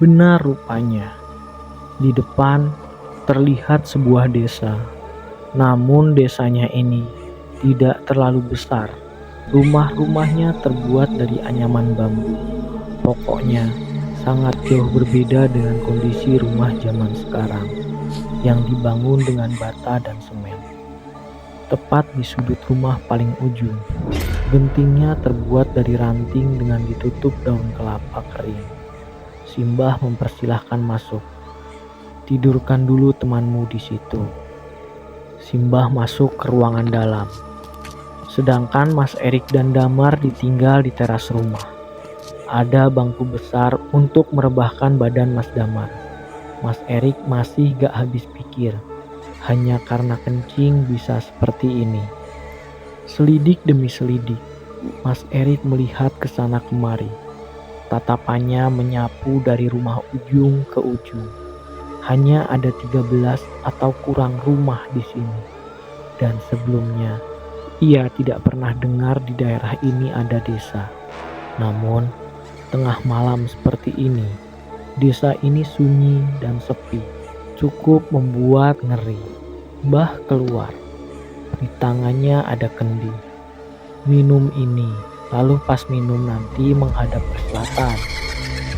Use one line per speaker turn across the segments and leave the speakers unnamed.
Benar rupanya, di depan terlihat sebuah desa. Namun desanya ini tidak terlalu besar. Rumah-rumahnya terbuat dari anyaman bambu. Pokoknya sangat jauh berbeda dengan kondisi rumah zaman sekarang yang dibangun dengan bata dan semen. Tepat di sudut rumah paling ujung, gentingnya terbuat dari ranting dengan ditutup daun kelapa kering. Simbah mempersilahkan masuk. Tidurkan dulu temanmu di situ. Simbah masuk ke ruangan dalam. Sedangkan Mas Erik dan Damar ditinggal di teras rumah. Ada bangku besar untuk merebahkan badan Mas Damar. Mas Erik masih gak habis pikir. Hanya karena kencing bisa seperti ini. Selidik demi selidik, Mas Erik melihat ke sana kemari. Tatapannya menyapu dari rumah ujung ke ujung. Hanya ada 13 atau kurang rumah di sini. Dan sebelumnya, ia tidak pernah dengar di daerah ini ada desa. Namun, tengah malam seperti ini, desa ini sunyi dan sepi. Cukup membuat ngeri. Mbah keluar. Di tangannya ada kendi. Minum ini, lalu pas minum nanti menghadap ke selatan.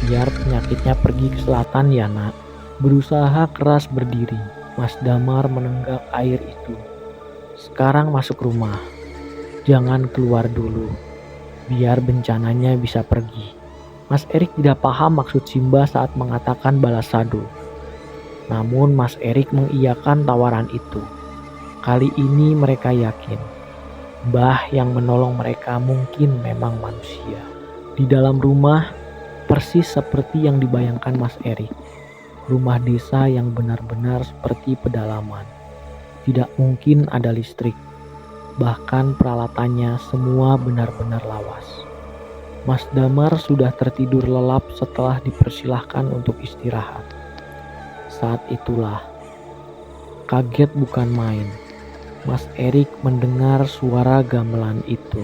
Biar penyakitnya pergi ke selatan ya nak. Berusaha keras berdiri. Mas Damar menenggak air itu. Sekarang masuk rumah. Jangan keluar dulu. Biar bencananya bisa pergi. Mas Erik tidak paham maksud Simbah saat mengatakan balas sado. Namun Mas Erik mengiyakan tawaran itu. Kali ini mereka yakin Mbah yang menolong mereka mungkin memang manusia. Di dalam rumah persis seperti yang dibayangkan Mas Erik. Rumah desa yang benar-benar seperti pedalaman. Tidak mungkin ada listrik. Bahkan peralatannya semua benar-benar lawas. Mas Damar sudah tertidur lelap setelah dipersilahkan untuk istirahat. Saat itulah, kaget bukan main, Mas Erik mendengar suara gamelan itu.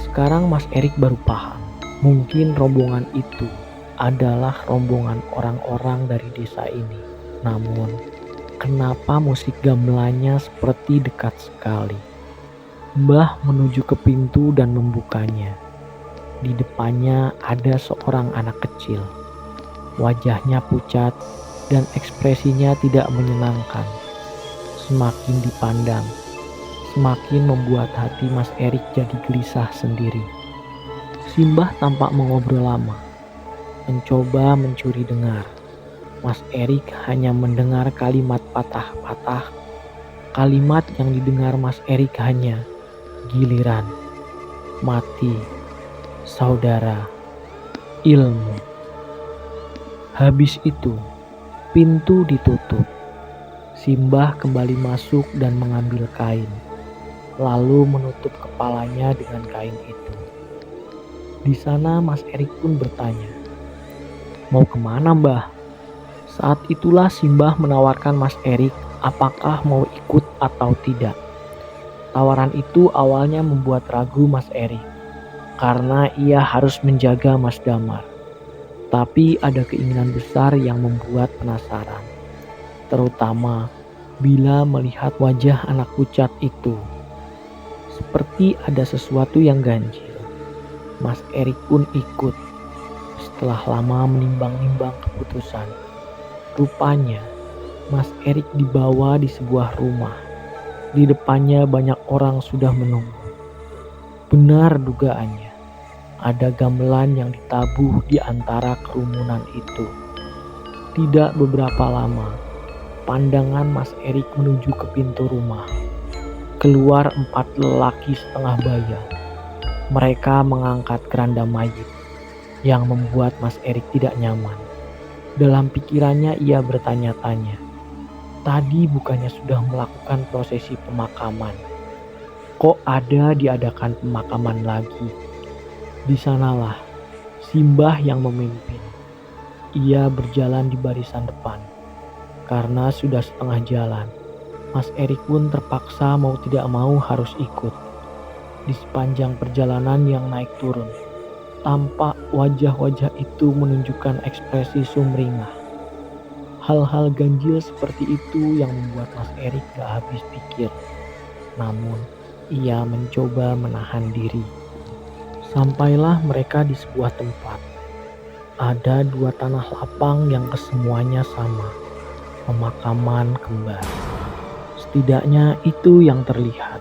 Sekarang Mas Erik baru paham, mungkin rombongan itu adalah rombongan orang-orang dari desa ini. Namun, kenapa musik gamelannya seperti dekat sekali? Mbah menuju ke pintu dan membukanya. Di depannya ada seorang anak kecil. Wajahnya pucat dan ekspresinya tidak menyenangkan. Semakin dipandang, semakin membuat hati Mas Erik jadi gelisah sendiri. Simbah tampak mengobrol lama, mencoba mencuri dengar. Mas Erik hanya mendengar kalimat patah-patah. Kalimat yang didengar Mas Erik hanya giliran, mati, saudara, ilmu. Habis itu, pintu ditutup. Simbah kembali masuk dan mengambil kain, lalu menutup kepalanya dengan kain itu. Di sana Mas Erik pun bertanya, "Mau kemana Mbah?" Saat itulah Simbah menawarkan Mas Erik apakah mau ikut atau tidak. Tawaran itu awalnya membuat ragu Mas Erik, karena ia harus menjaga Mas Damar. Tapi ada keinginan besar yang membuat penasaran, terutama bila melihat wajah anak pucat itu. Seperti ada sesuatu yang ganjil. Mas Erik pun ikut. Setelah lama menimbang-nimbang keputusan, rupanya Mas Erik dibawa di sebuah rumah. Di depannya banyak orang sudah menunggu. Benar dugaannya. Ada gamelan yang ditabuh di antara kerumunan itu. Tidak beberapa lama, pandangan Mas Erik menuju ke pintu rumah. Keluar 4 lelaki setengah baya. Mereka mengangkat keranda mayit, yang membuat Mas Erik tidak nyaman. Dalam pikirannya ia bertanya-tanya, tadi bukannya sudah melakukan prosesi pemakaman? Kok ada diadakan pemakaman lagi? Di sanalah Simbah yang memimpin. Ia berjalan di barisan depan. Karena sudah setengah jalan, Mas Erik pun terpaksa mau tidak mau harus ikut. Di sepanjang perjalanan yang naik turun, Tampak wajah-wajah itu menunjukkan ekspresi sumringah. Hal-hal ganjil seperti itu yang membuat Mas Erik gak habis pikir. Namun, ia mencoba menahan diri. Sampailah mereka di sebuah tempat. Ada dua tanah lapang yang kesemuanya sama. Pemakaman kembar. Setidaknya itu yang terlihat.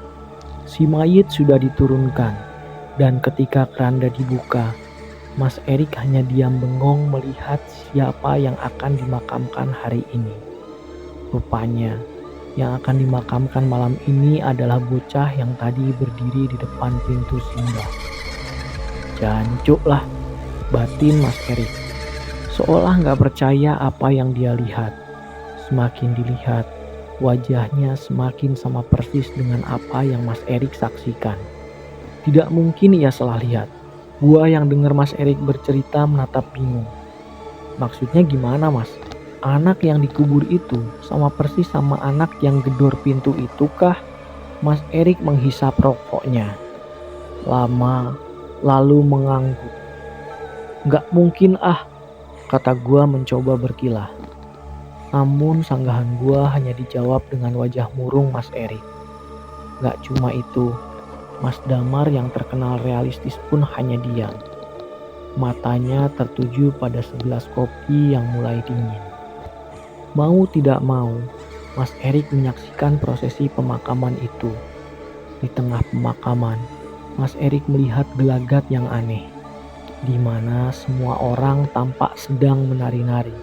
Si mayit sudah diturunkan, dan ketika keranda dibuka, Mas Erik hanya diam bengong melihat siapa yang akan dimakamkan hari ini. Rupanya, yang akan dimakamkan malam ini adalah bocah yang tadi berdiri di depan pintu simbah. Jancuk lah, batin Mas Erik. Seolah nggak percaya apa yang dia lihat. Semakin dilihat, wajahnya semakin sama persis dengan apa yang Mas Erik saksikan. Tidak mungkin ia salah lihat. Gua yang dengar Mas Erik bercerita menatap bingung. Maksudnya gimana, Mas? Anak yang dikubur itu sama persis sama anak yang gedor pintu itu kah? Mas Erik menghisap rokoknya. Lama, lalu mengangguk. Gak mungkin kata gua mencoba berkilah. Namun sanggahan gua hanya dijawab dengan wajah murung Mas Erik. Gak cuma itu, Mas Damar yang terkenal realistis pun hanya diam. Matanya tertuju pada segelas kopi yang mulai dingin. Mau tidak mau, Mas Erik menyaksikan prosesi pemakaman itu. Di tengah pemakaman, Mas Erik melihat gelagat yang aneh, di mana semua orang tampak sedang menari-nari.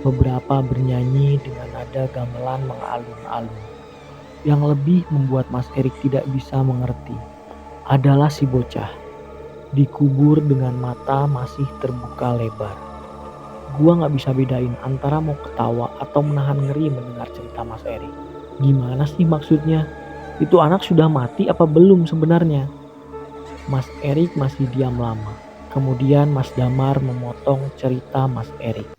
Beberapa bernyanyi dengan nada gamelan mengalun-alun. Yang lebih membuat Mas Erik tidak bisa mengerti adalah si bocah dikubur dengan mata masih terbuka lebar. Gua gak bisa bedain antara mau ketawa atau menahan ngeri mendengar cerita Mas Erik. Gimana sih maksudnya? Itu anak sudah mati apa belum sebenarnya? Mas Erik masih diam lama. Kemudian Mas Damar memotong cerita Mas Erik.